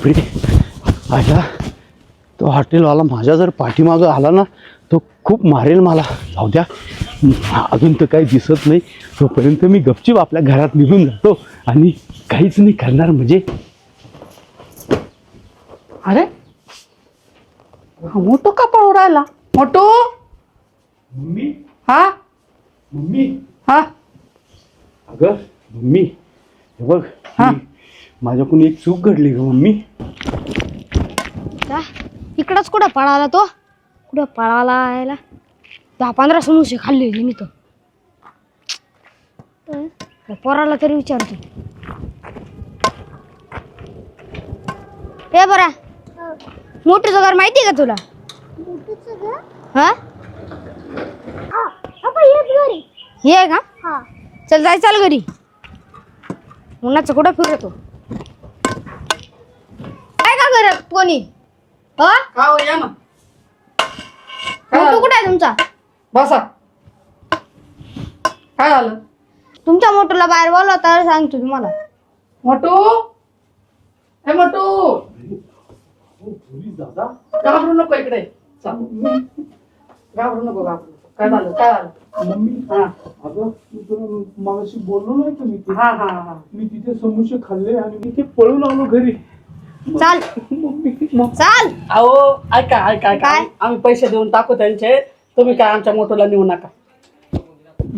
बापरे आयला तो हॉटेलवाला माझ्या जर पाठीमागं आला ना तो खूप मारेल मला. जाऊ द्या अजून तर काही दिसत नाही तोपर्यंत मी गपचीप आपल्या घरात निघून जातो आणि काहीच नाही करणार. म्हणजे अरे हा मोठो का पळू राहिला? मोठो मम्मी हा मम्मी हा अगं मम्मी हे बघ हा. माझ्याकडून एक चूक घडली ग मम्मी. इकडंच कुठं पळाला तो? कुठं पळाला यायला 10-15 समोसे खाल्ले होते मी तो. त्या पोराला तरी विचारतो. हे बरा मोठूचं घर माहिती का तुला? हा ये का? चल जाय चाल घरी. उन्हाचं कुठं फिरतो काय का घरात कोणी? हा का हो, या ना. मोठू कुठे आहे तुमचा? बसा. काय झालं? तुमच्या मोठूला बाहेर बोलवा तर सांगतो तुम्हाला. मोठू हे मोठू दादा घाबरू नको इकडे. घाबरू नको. काय झालं? काय झालं? मम्मी हा अगं मी तुला मगाशी बोललो नाही का मी हा हा हा मी तिथे समोसे खाल्ले आणि मी ते पळून आलो घरी. चाल मम्मी चाल. अहो ऐका ऐका काय? आम्ही पैसे देऊन टाकू त्यांचे. तुम्ही काय आमच्या मोठूला नेऊ नका.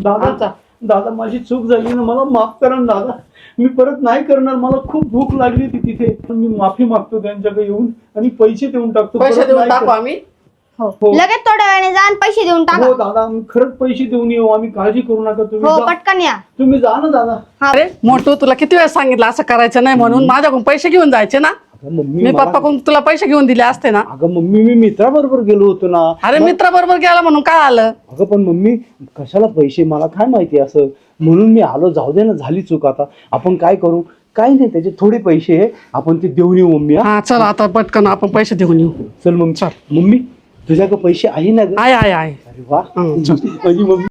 दादा दादा माझी चूक झाली ना मला माफ करा ना दादा. मी परत नाही करणार. मला खूप भूक लागली होती तिथे. मी माफी मागतो त्यांच्याकडे येऊन आणि पैसे देऊन टाकतो. पैसे परत देऊन नाही टाकू कर- आम्ही. हो हो. लगेच थोड्या वेळाने जा आणि पैसे देऊन टाका. हो दादा आम्ही खरंच पैसे देऊन येऊ. आम्ही काळजी करू नका. तुम्ही हो जा. पटकन या. तुम्ही जा ना दादा. हा अरे मोठू तुला किती वेळ सांगितलं असं करायचं नाही म्हणून. माझ्याकडून पैसे घेऊन जायचे ना. अगं मम्मी मी मला- पप्पाकडून तुला पैसे घेऊन दिले असते ना. अगं मम्मी मी मित्राबरोबर गेलो होतो ना. अरे मित्राबरोबर गेला म्हणून काय आलं? अगं पण मम्मी कशाला पैसे मला काय माहिती असं म्हणून मी आलो. जाऊ दे ना झाली चूक. आता आपण काय करू? काही नाही त्याचे थोडे पैसे आहे आपण ते देऊन येऊ मम्मी. हा चल आता पटकन आपण पैसे देऊन येऊ. चल मग मम्मी तुझ्याकडे पैसे आहे ना ग? आहे अरे वा हं, माझी मम्मी